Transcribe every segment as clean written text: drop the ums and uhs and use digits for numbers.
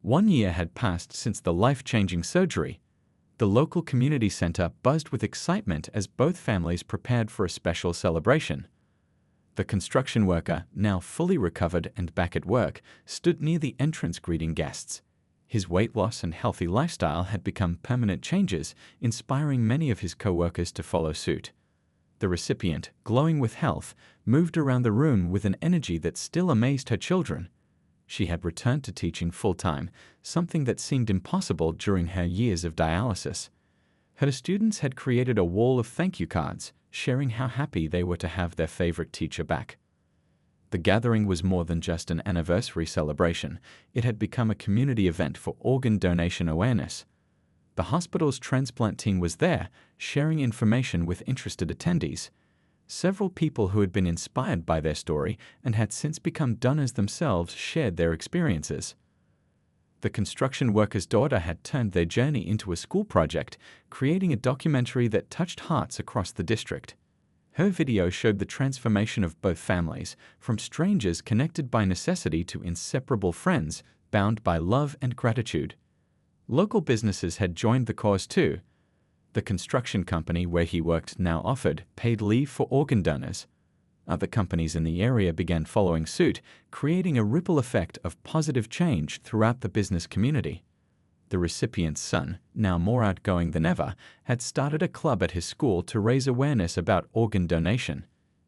1 year had passed since the life-changing surgery. The local community center buzzed with excitement as both families prepared for a special celebration. The construction worker, now fully recovered and back at work, stood near the entrance greeting guests. His weight loss and healthy lifestyle had become permanent changes, inspiring many of his co-workers to follow suit. The recipient, glowing with health, moved around the room with an energy that still amazed her children. She had returned to teaching full-time, something that seemed impossible during her years of dialysis. Her students had created a wall of thank you cards, sharing how happy they were to have their favorite teacher back. The gathering was more than just an anniversary celebration. It had become a community event for organ donation awareness. The hospital's transplant team was there, sharing information with interested attendees. Several people who had been inspired by their story and had since become donors themselves shared their experiences. The construction worker's daughter had turned their journey into a school project, creating a documentary that touched hearts across the district. Her video showed the transformation of both families, from strangers connected by necessity to inseparable friends, bound by love and gratitude. Local businesses had joined the cause too. The construction company where he worked now offered paid leave for organ donors. Other companies in the area began following suit, creating a ripple effect of positive change throughout the business community. The recipient's son, now more outgoing than ever, had started a club at his school to raise awareness about organ donation.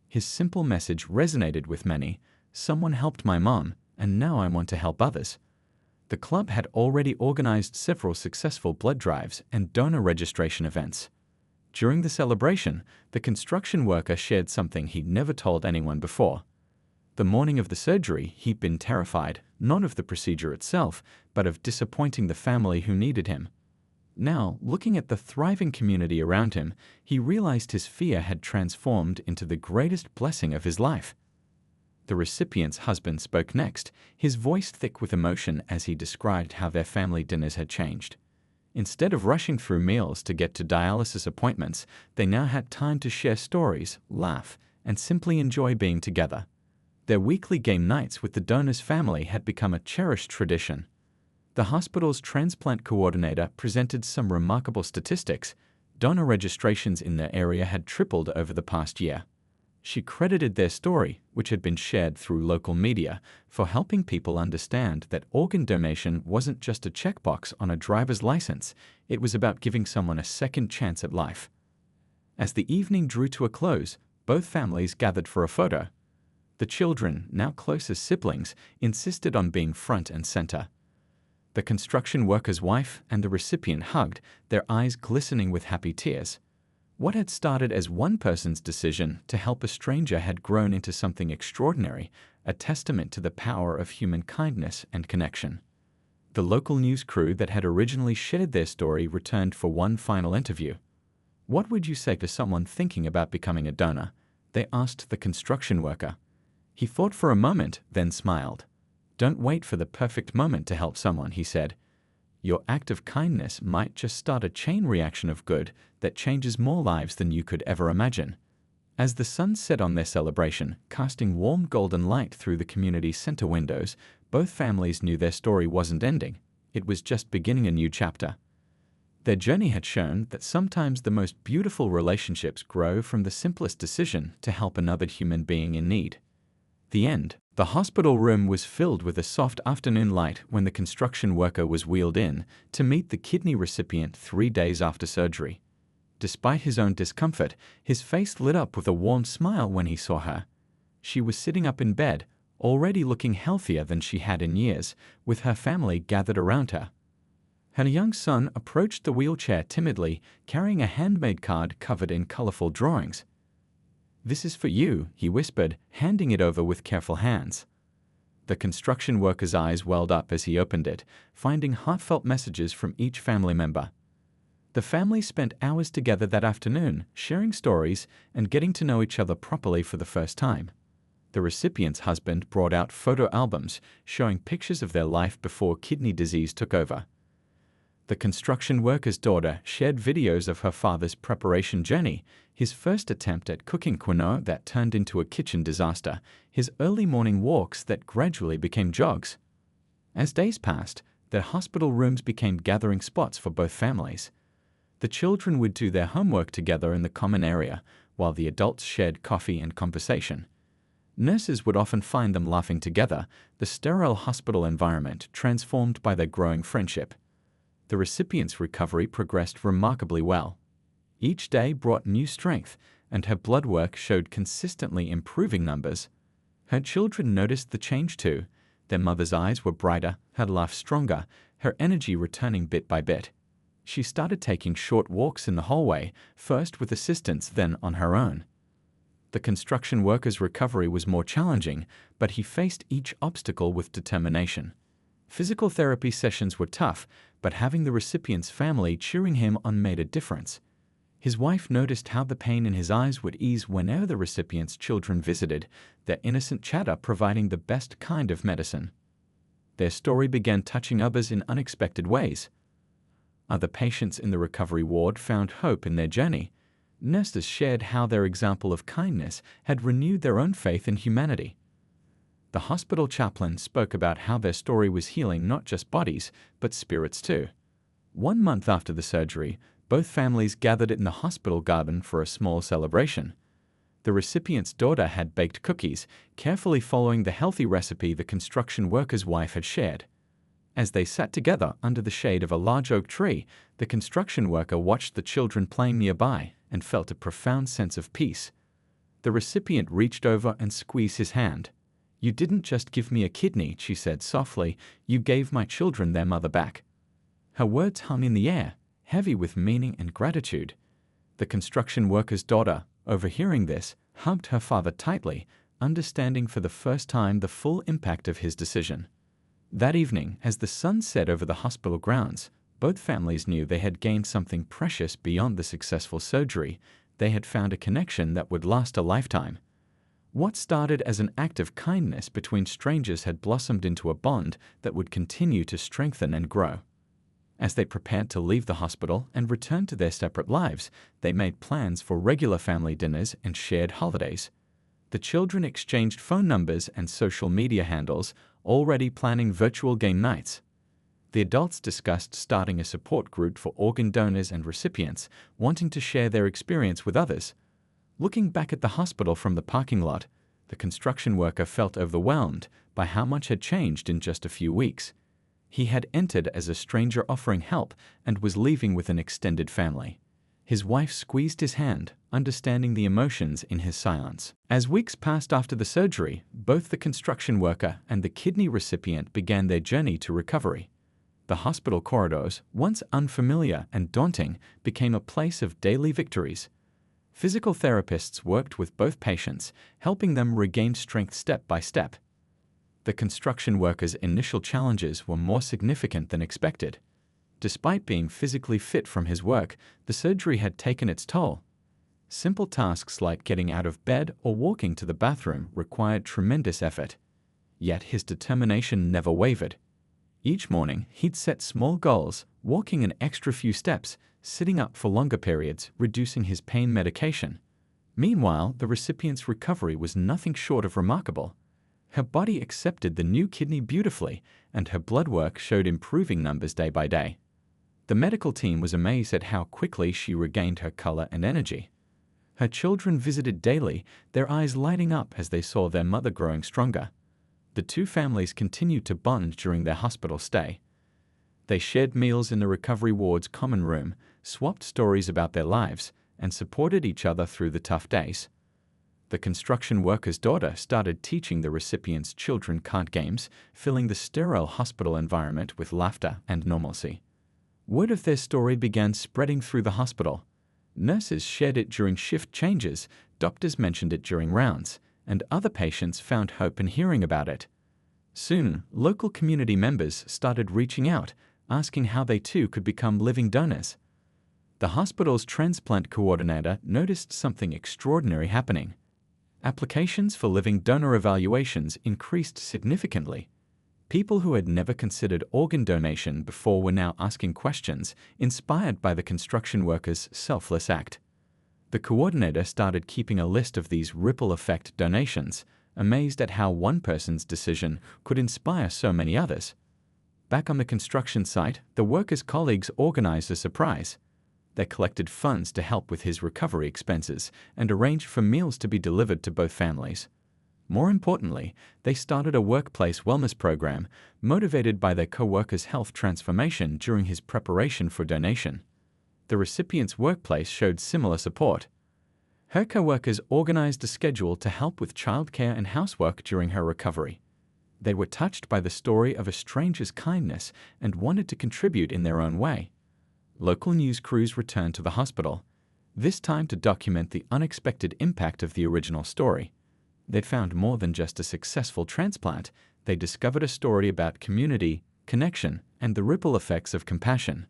His simple message resonated with many. Someone helped my mom, and now I want to help others. The club had already organized several successful blood drives and donor registration events. During the celebration, the construction worker shared something he'd never told anyone before. The morning of the surgery, he'd been terrified, not of the procedure itself, but of disappointing the family who needed him. Now, looking at the thriving community around him, he realized his fear had transformed into the greatest blessing of his life. The recipient's husband spoke next, his voice thick with emotion as he described how their family dinners had changed. Instead of rushing through meals to get to dialysis appointments, they now had time to share stories, laugh, and simply enjoy being together. Their weekly game nights with the donor's family had become a cherished tradition. The hospital's transplant coordinator presented some remarkable statistics. Donor registrations in their area had tripled over the past year. She credited their story, which had been shared through local media, for helping people understand that organ donation wasn't just a checkbox on a driver's license, it was about giving someone a second chance at life. As the evening drew to a close, both families gathered for a photo. The children, now close as siblings, insisted on being front and center. The construction worker's wife and the recipient hugged, their eyes glistening with happy tears. What had started as one person's decision to help a stranger had grown into something extraordinary, a testament to the power of human kindness and connection. The local news crew that had originally shared their story returned for one final interview. "What would you say to someone thinking about becoming a donor?" they asked the construction worker. He thought for a moment, then smiled. "Don't wait for the perfect moment to help someone," he said. "Your act of kindness might just start a chain reaction of good that changes more lives than you could ever imagine." As the sun set on their celebration, casting warm golden light through the community center windows, both families knew their story wasn't ending. It was just beginning a new chapter. Their journey had shown that sometimes the most beautiful relationships grow from the simplest decision to help another human being in need. The end. The hospital room was filled with a soft afternoon light when the construction worker was wheeled in to meet the kidney recipient 3 days after surgery. Despite his own discomfort, his face lit up with a warm smile when he saw her. She was sitting up in bed, already looking healthier than she had in years, with her family gathered around her. Her young son approached the wheelchair timidly, carrying a handmade card covered in colorful drawings. "This is for you," he whispered, handing it over with careful hands. The construction worker's eyes welled up as he opened it, finding heartfelt messages from each family member. The family spent hours together that afternoon, sharing stories and getting to know each other properly for the first time. The recipient's husband brought out photo albums showing pictures of their life before kidney disease took over. The construction worker's daughter shared videos of her father's preparation journey, his first attempt at cooking quinoa that turned into a kitchen disaster, his early morning walks that gradually became jogs. As days passed, their hospital rooms became gathering spots for both families. The children would do their homework together in the common area, while the adults shared coffee and conversation. Nurses would often find them laughing together, the sterile hospital environment transformed by their growing friendship. The recipient's recovery progressed remarkably well. Each day brought new strength, and her blood work showed consistently improving numbers. Her children noticed the change too. Their mother's eyes were brighter, her laugh stronger, her energy returning bit by bit. She started taking short walks in the hallway, first with assistance, then on her own. The construction worker's recovery was more challenging, but he faced each obstacle with determination. Physical therapy sessions were tough, but having the recipient's family cheering him on made a difference. His wife noticed how the pain in his eyes would ease whenever the recipient's children visited, their innocent chatter providing the best kind of medicine. Their story began touching others in unexpected ways. Other patients in the recovery ward found hope in their journey. Nurses shared how their example of kindness had renewed their own faith in humanity. The hospital chaplain spoke about how their story was healing not just bodies, but spirits too. 1 month after the surgery, both families gathered in the hospital garden for a small celebration. The recipient's daughter had baked cookies, carefully following the healthy recipe the construction worker's wife had shared. As they sat together under the shade of a large oak tree, the construction worker watched the children playing nearby and felt a profound sense of peace. The recipient reached over and squeezed his hand. "You didn't just give me a kidney," she said softly, "you gave my children their mother back." Her words hung in the air, heavy with meaning and gratitude. The construction worker's daughter, overhearing this, hugged her father tightly, understanding for the first time the full impact of his decision. That evening, as the sun set over the hospital grounds, both families knew they had gained something precious beyond the successful surgery. They had found a connection that would last a lifetime. What started as an act of kindness between strangers had blossomed into a bond that would continue to strengthen and grow. As they prepared to leave the hospital and return to their separate lives, they made plans for regular family dinners and shared holidays. The children exchanged phone numbers and social media handles, already planning virtual game nights. The adults discussed starting a support group for organ donors and recipients, wanting to share their experience with others. Looking back at the hospital from the parking lot, the construction worker felt overwhelmed by how much had changed in just a few weeks. He had entered as a stranger offering help and was leaving with an extended family. His wife squeezed his hand, understanding the emotions in his silence. As weeks passed after the surgery, both the construction worker and the kidney recipient began their journey to recovery. The hospital corridors, once unfamiliar and daunting, became a place of daily victories. Physical therapists worked with both patients, helping them regain strength step by step. The construction worker's initial challenges were more significant than expected. Despite being physically fit from his work, the surgery had taken its toll. Simple tasks like getting out of bed or walking to the bathroom required tremendous effort. Yet his determination never wavered. Each morning, he'd set small goals, walking an extra few steps, sitting up for longer periods, reducing his pain medication. Meanwhile, the recipient's recovery was nothing short of remarkable. Her body accepted the new kidney beautifully, and her blood work showed improving numbers day by day. The medical team was amazed at how quickly she regained her color and energy. Her children visited daily, their eyes lighting up as they saw their mother growing stronger. The two families continued to bond during their hospital stay. They shared meals in the recovery ward's common room, swapped stories about their lives, and supported each other through the tough days. The construction worker's daughter started teaching the recipient's children card games, filling the sterile hospital environment with laughter and normalcy. Word of their story began spreading through the hospital. Nurses shared it during shift changes, doctors mentioned it during rounds, and other patients found hope in hearing about it. Soon, local community members started reaching out, asking how they too could become living donors. The hospital's transplant coordinator noticed something extraordinary happening. Applications for living donor evaluations increased significantly. People who had never considered organ donation before were now asking questions, inspired by the construction worker's selfless act. The coordinator started keeping a list of these ripple effect donations, amazed at how one person's decision could inspire so many others. Back on the construction site, the worker's colleagues organized a surprise. They collected funds to help with his recovery expenses and arranged for meals to be delivered to both families. More importantly, they started a workplace wellness program motivated by their co-worker's health transformation during his preparation for donation. The recipient's workplace showed similar support. Her co-workers organized a schedule to help with childcare and housework during her recovery. They were touched by the story of a stranger's kindness and wanted to contribute in their own way. Local news crews returned to the hospital, this time to document the unexpected impact of the original story. They'd found more than just a successful transplant. They discovered a story about community, connection, and the ripple effects of compassion.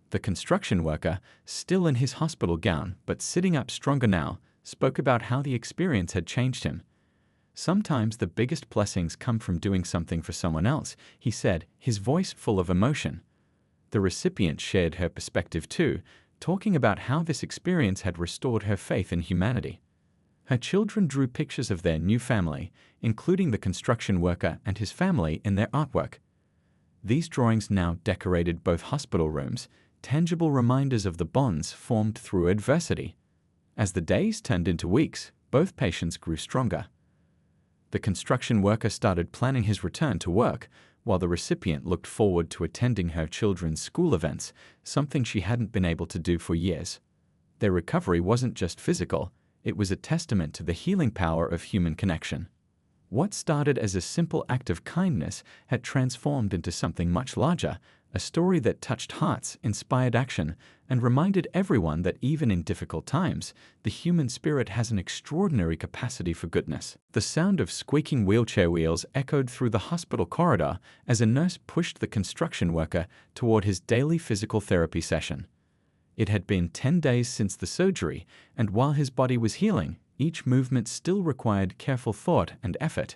The construction worker, still in his hospital gown but sitting up stronger now, spoke about how the experience had changed him. Sometimes the biggest blessings come from doing something for someone else, he said, his voice full of emotion. The recipient shared her perspective too, talking about how this experience had restored her faith in humanity. Her children drew pictures of their new family, including the construction worker and his family, in their artwork. These drawings now decorated both hospital rooms, tangible reminders of the bonds formed through adversity. As the days turned into weeks, both patients grew stronger. The construction worker started planning his return to work, while the recipient looked forward to attending her children's school events, something she hadn't been able to do for years. Their recovery wasn't just physical, it was a testament to the healing power of human connection. What started as a simple act of kindness had transformed into something much larger, a story that touched hearts, inspired action, and reminded everyone that even in difficult times, the human spirit has an extraordinary capacity for goodness. The sound of squeaking wheelchair wheels echoed through the hospital corridor as a nurse pushed the construction worker toward his daily physical therapy session. It had been 10 days since the surgery, and while his body was healing, each movement still required careful thought and effort.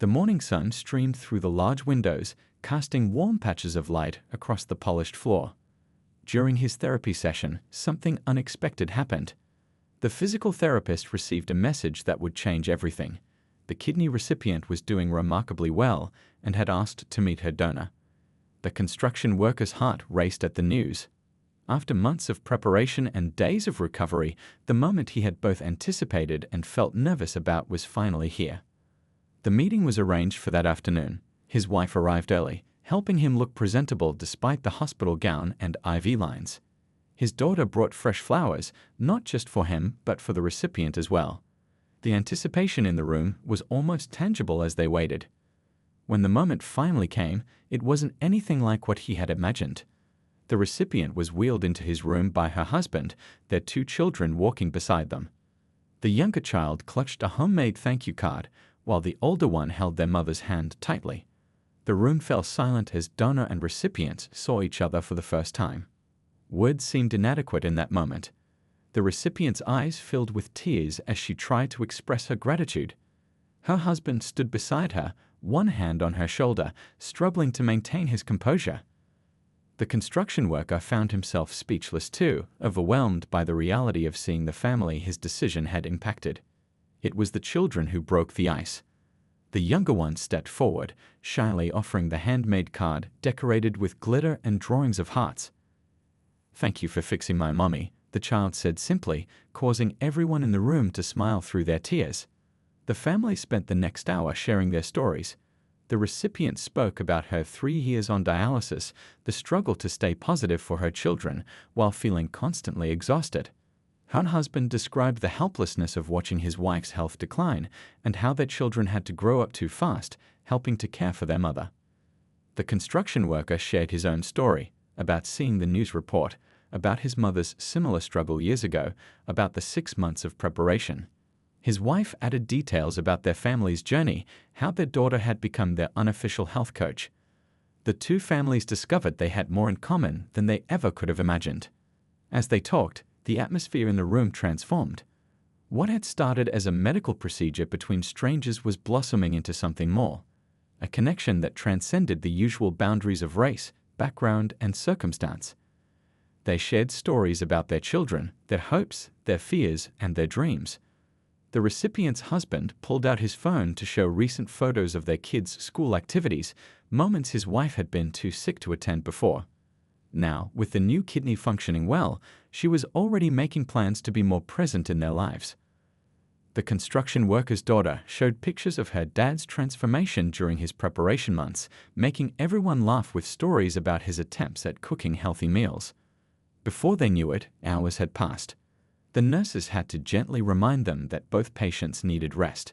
The morning sun streamed through the large windows, casting warm patches of light across the polished floor. During his therapy session, something unexpected happened. The physical therapist received a message that would change everything. The kidney recipient was doing remarkably well and had asked to meet her donor. The construction worker's heart raced at the news. After months of preparation and days of recovery, the moment he had both anticipated and felt nervous about was finally here. The meeting was arranged for that afternoon. His wife arrived early, helping him look presentable despite the hospital gown and IV lines. His daughter brought fresh flowers, not just for him, but for the recipient as well. The anticipation in the room was almost tangible as they waited. When the moment finally came, it wasn't anything like what he had imagined. The recipient was wheeled into his room by her husband, their 2 children walking beside them. The younger child clutched a homemade thank you card, while the older one held their mother's hand tightly. The room fell silent as donor and recipient saw each other for the first time. Words seemed inadequate in that moment. The recipient's eyes filled with tears as she tried to express her gratitude. Her husband stood beside her, one hand on her shoulder, struggling to maintain his composure. The construction worker found himself speechless too, overwhelmed by the reality of seeing the family his decision had impacted. It was the children who broke the ice. The younger one stepped forward, shyly offering the handmade card decorated with glitter and drawings of hearts. "Thank you for fixing my mommy," the child said simply, causing everyone in the room to smile through their tears. The family spent the next hour sharing their stories. The recipient spoke about her 3 years on dialysis, the struggle to stay positive for her children while feeling constantly exhausted. Her husband described the helplessness of watching his wife's health decline and how their children had to grow up too fast, helping to care for their mother. The construction worker shared his own story about seeing the news report, about his mother's similar struggle years ago, about the 6 months of preparation. His wife added details about their family's journey, how their daughter had become their unofficial health coach. The 2 families discovered they had more in common than they ever could have imagined. As they talked, the atmosphere in the room transformed. What had started as a medical procedure between strangers was blossoming into something more, a connection that transcended the usual boundaries of race, background, and circumstance. They shared stories about their children, their hopes, their fears, and their dreams. The recipient's husband pulled out his phone to show recent photos of their kids' school activities, moments his wife had been too sick to attend before. Now, with the new kidney functioning well, she was already making plans to be more present in their lives. The construction worker's daughter showed pictures of her dad's transformation during his preparation months, making everyone laugh with stories about his attempts at cooking healthy meals. Before they knew it, hours had passed. The nurses had to gently remind them that both patients needed rest.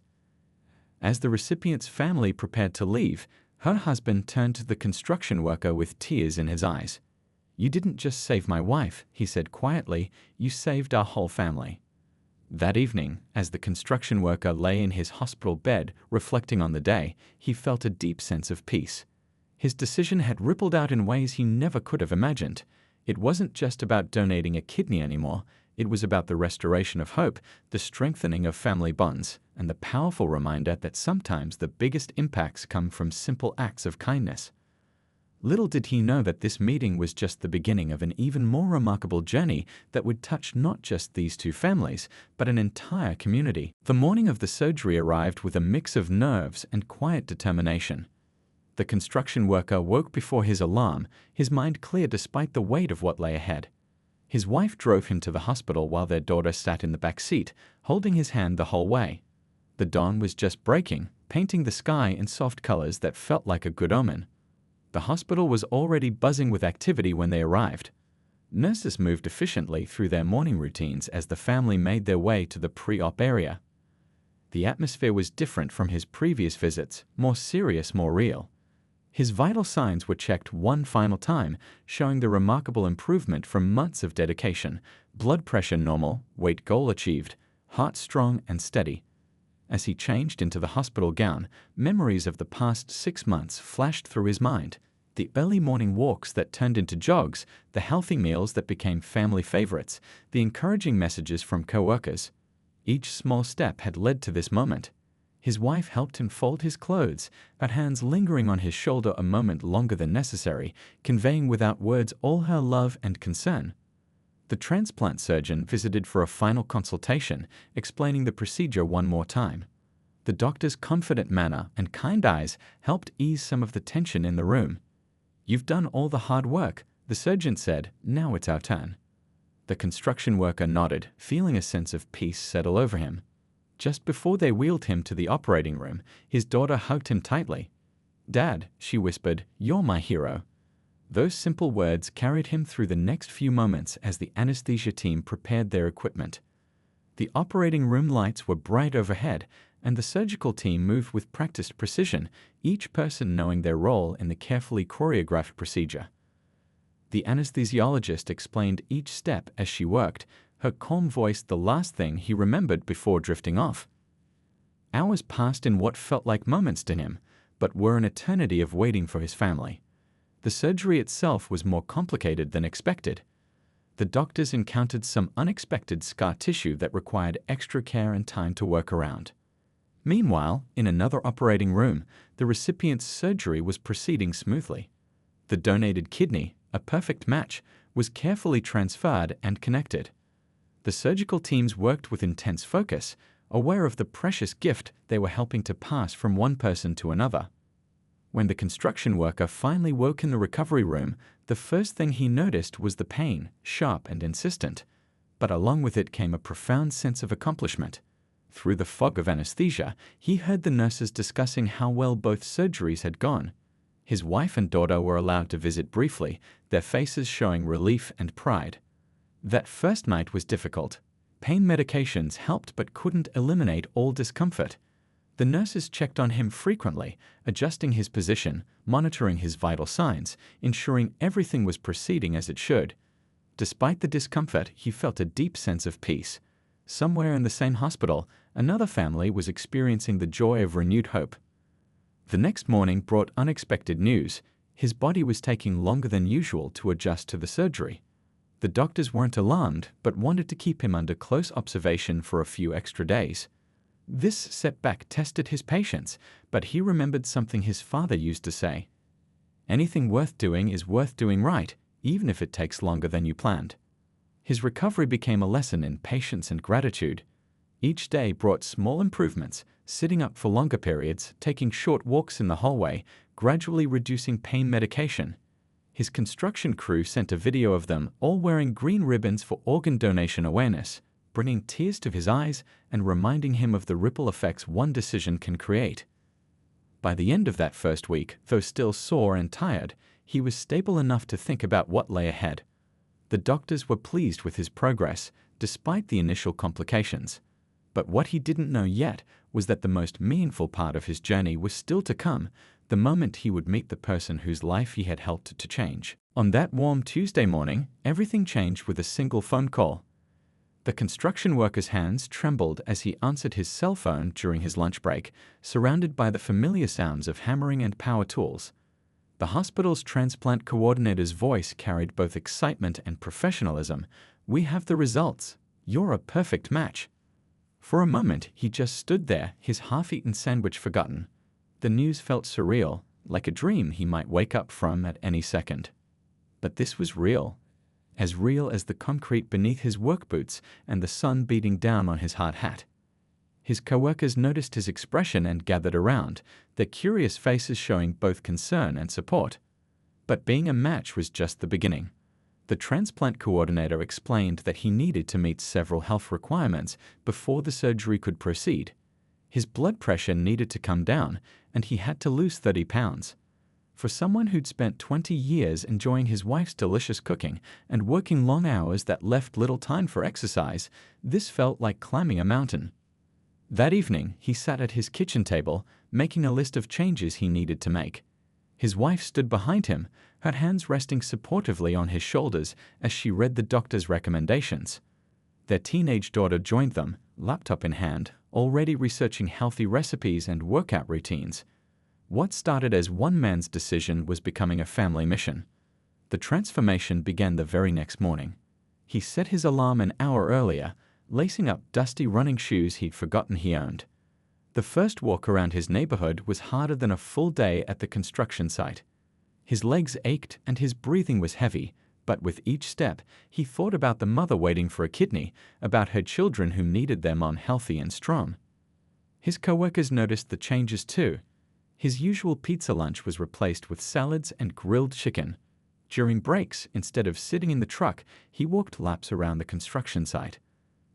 As the recipient's family prepared to leave, her husband turned to the construction worker with tears in his eyes. "You didn't just save my wife," he said quietly, "you saved our whole family." That evening, as the construction worker lay in his hospital bed reflecting on the day, he felt a deep sense of peace. His decision had rippled out in ways he never could have imagined. It wasn't just about donating a kidney anymore. It was about the restoration of hope, the strengthening of family bonds, and the powerful reminder that sometimes the biggest impacts come from simple acts of kindness. Little did he know that this meeting was just the beginning of an even more remarkable journey that would touch not just these two families, but an entire community. The morning of the surgery arrived with a mix of nerves and quiet determination. The construction worker woke before his alarm, his mind clear despite the weight of what lay ahead. His wife drove him to the hospital while their daughter sat in the back seat, holding his hand the whole way. The dawn was just breaking, painting the sky in soft colors that felt like a good omen. The hospital was already buzzing with activity when they arrived. Nurses moved efficiently through their morning routines as the family made their way to the pre-op area. The atmosphere was different from his previous visits, more serious, more real. His vital signs were checked one final time, showing the remarkable improvement from months of dedication: blood pressure normal, weight goal achieved, heart strong and steady. As he changed into the hospital gown, memories of the past 6 months flashed through his mind. The early morning walks that turned into jogs, the healthy meals that became family favorites, the encouraging messages from coworkers. Each small step had led to this moment. His wife helped him fold his clothes, her hands lingering on his shoulder a moment longer than necessary, conveying without words all her love and concern. The transplant surgeon visited for a final consultation, explaining the procedure one more time. The doctor's confident manner and kind eyes helped ease some of the tension in the room. "You've done all the hard work," the surgeon said. "Now it's our turn." The construction worker nodded, feeling a sense of peace settle over him. Just before they wheeled him to the operating room, his daughter hugged him tightly. "Dad," she whispered, "you're my hero." Those simple words carried him through the next few moments as the anesthesia team prepared their equipment. The operating room lights were bright overhead, and the surgical team moved with practiced precision, each person knowing their role in the carefully choreographed procedure. The anesthesiologist explained each step as she worked, her calm voice the last thing he remembered before drifting off. Hours passed in what felt like moments to him, but were an eternity of waiting for his family. The surgery itself was more complicated than expected. The doctors encountered some unexpected scar tissue that required extra care and time to work around. Meanwhile, in another operating room, the recipient's surgery was proceeding smoothly. The donated kidney, a perfect match, was carefully transferred and connected. The surgical teams worked with intense focus, aware of the precious gift they were helping to pass from one person to another. When the construction worker finally woke in the recovery room, the first thing he noticed was the pain, sharp and insistent. But along with it came a profound sense of accomplishment. Through the fog of anesthesia, he heard the nurses discussing how well both surgeries had gone. His wife and daughter were allowed to visit briefly, their faces showing relief and pride. That first night was difficult. Pain medications helped but couldn't eliminate all discomfort. The nurses checked on him frequently, adjusting his position, monitoring his vital signs, ensuring everything was proceeding as it should. Despite the discomfort, he felt a deep sense of peace. Somewhere in the same hospital, another family was experiencing the joy of renewed hope. The next morning brought unexpected news. His body was taking longer than usual to adjust to the surgery. The doctors weren't alarmed, but wanted to keep him under close observation for a few extra days. This setback tested his patience, but he remembered something his father used to say: "Anything worth doing is worth doing right, even if it takes longer than you planned." His recovery became a lesson in patience and gratitude. Each day brought small improvements, sitting up for longer periods, taking short walks in the hallway, gradually reducing pain medication. His construction crew sent a video of them all wearing green ribbons for organ donation awareness, bringing tears to his eyes and reminding him of the ripple effects one decision can create. By the end of that first week, though still sore and tired, he was stable enough to think about what lay ahead. The doctors were pleased with his progress, despite the initial complications. But what he didn't know yet was that the most meaningful part of his journey was still to come, the moment he would meet the person whose life he had helped to change. On that warm Tuesday morning, everything changed with a single phone call. The construction worker's hands trembled as he answered his cell phone during his lunch break, surrounded by the familiar sounds of hammering and power tools. The hospital's transplant coordinator's voice carried both excitement and professionalism. "We have the results. You're a perfect match." For a moment, he just stood there, his half-eaten sandwich forgotten. The news felt surreal, like a dream he might wake up from at any second. But this was real. As real as the concrete beneath his work boots and the sun beating down on his hard hat. His coworkers noticed his expression and gathered around, their curious faces showing both concern and support. But being a match was just the beginning. The transplant coordinator explained that he needed to meet several health requirements before the surgery could proceed. His blood pressure needed to come down, and he had to lose 30 pounds. For someone who'd spent 20 years enjoying his wife's delicious cooking and working long hours that left little time for exercise, this felt like climbing a mountain. That evening, he sat at his kitchen table, making a list of changes he needed to make. His wife stood behind him, her hands resting supportively on his shoulders as she read the doctor's recommendations. Their teenage daughter joined them, laptop in hand, already researching healthy recipes and workout routines. What started as one man's decision was becoming a family mission. The transformation began the very next morning. He set his alarm an hour earlier, lacing up dusty running shoes he'd forgotten he owned. The first walk around his neighborhood was harder than a full day at the construction site. His legs ached and his breathing was heavy, but with each step, he thought about the mother waiting for a kidney, about her children who needed their mom healthy and strong. His coworkers noticed the changes too. His usual pizza lunch was replaced with salads and grilled chicken. During breaks, instead of sitting in the truck, he walked laps around the construction site.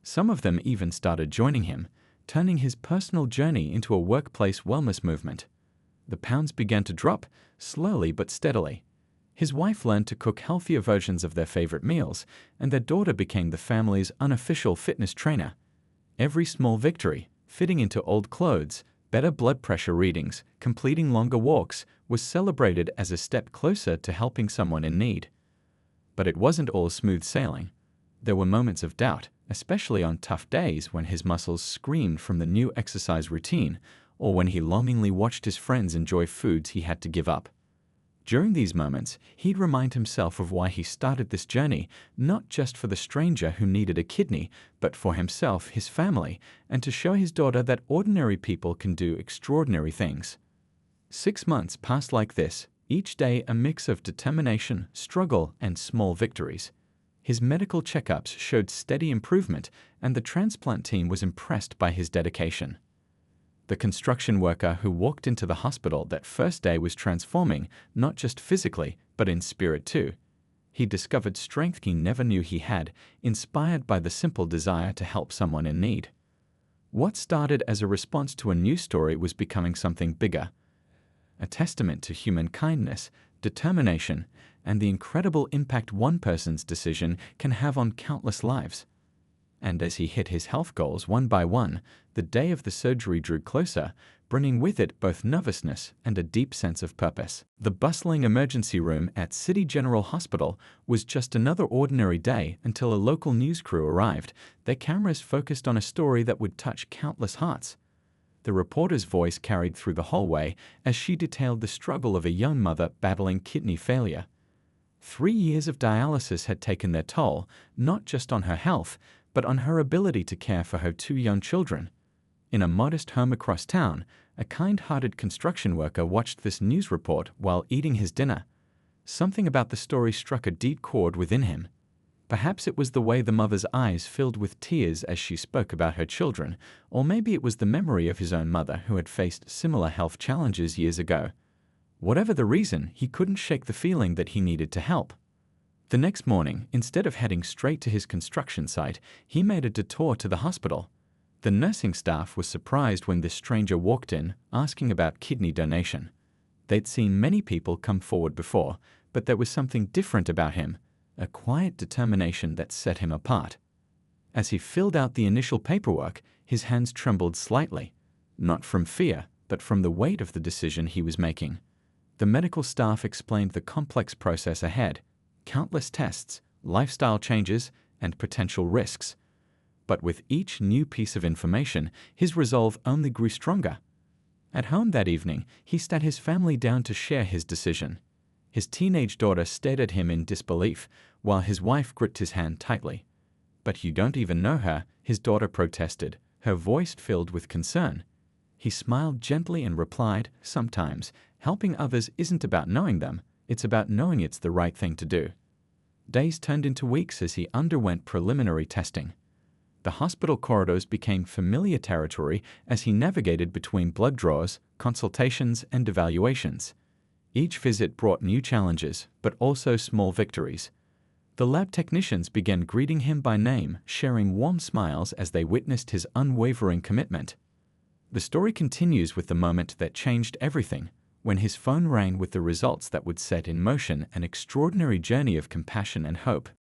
Some of them even started joining him, turning his personal journey into a workplace wellness movement. The pounds began to drop, slowly but steadily. His wife learned to cook healthier versions of their favorite meals, and their daughter became the family's unofficial fitness trainer. Every small victory, fitting into old clothes, better blood pressure readings, completing longer walks, was celebrated as a step closer to helping someone in need. But it wasn't all smooth sailing. There were moments of doubt, especially on tough days when his muscles screamed from the new exercise routine, or when he longingly watched his friends enjoy foods he had to give up. During these moments, he'd remind himself of why he started this journey, not just for the stranger who needed a kidney, but for himself, his family, and to show his daughter that ordinary people can do extraordinary things. 6 months passed like this, each day a mix of determination, struggle, and small victories. His medical checkups showed steady improvement, and the transplant team was impressed by his dedication. The construction worker who walked into the hospital that first day was transforming, not just physically, but in spirit too. He discovered strength he never knew he had, inspired by the simple desire to help someone in need. What started as a response to a news story was becoming something bigger, a testament to human kindness, determination, and the incredible impact one person's decision can have on countless lives. And as he hit his health goals one by one, the day of the surgery drew closer, bringing with it both nervousness and a deep sense of purpose. The bustling emergency room at City General Hospital was just another ordinary day until a local news crew arrived, their cameras focused on a story that would touch countless hearts. The reporter's voice carried through the hallway as she detailed the struggle of a young mother battling kidney failure. 3 years of dialysis had taken their toll, not just on her health, but on her ability to care for her 2 young children. In a modest home across town, a kind-hearted construction worker watched this news report while eating his dinner. Something about the story struck a deep chord within him. Perhaps it was the way the mother's eyes filled with tears as she spoke about her children, or maybe it was the memory of his own mother who had faced similar health challenges years ago. Whatever the reason, he couldn't shake the feeling that he needed to help. The next morning, instead of heading straight to his construction site, he made a detour to the hospital. The nursing staff was surprised when this stranger walked in, asking about kidney donation. They'd seen many people come forward before, but there was something different about him, a quiet determination that set him apart. As he filled out the initial paperwork, his hands trembled slightly, not from fear, but from the weight of the decision he was making. The medical staff explained the complex process ahead, countless tests, lifestyle changes, and potential risks. But with each new piece of information, his resolve only grew stronger. At home that evening, he sat his family down to share his decision. His teenage daughter stared at him in disbelief, while his wife gripped his hand tightly. "But you don't even know her," his daughter protested, her voice filled with concern. He smiled gently and replied, "Sometimes, helping others isn't about knowing them, it's about knowing it's the right thing to do." Days turned into weeks as he underwent preliminary testing. The hospital corridors became familiar territory as he navigated between blood draws, consultations, and evaluations. Each visit brought new challenges, but also small victories. The lab technicians began greeting him by name, sharing warm smiles as they witnessed his unwavering commitment. The story continues with the moment that changed everything, when his phone rang with the results that would set in motion an extraordinary journey of compassion and hope.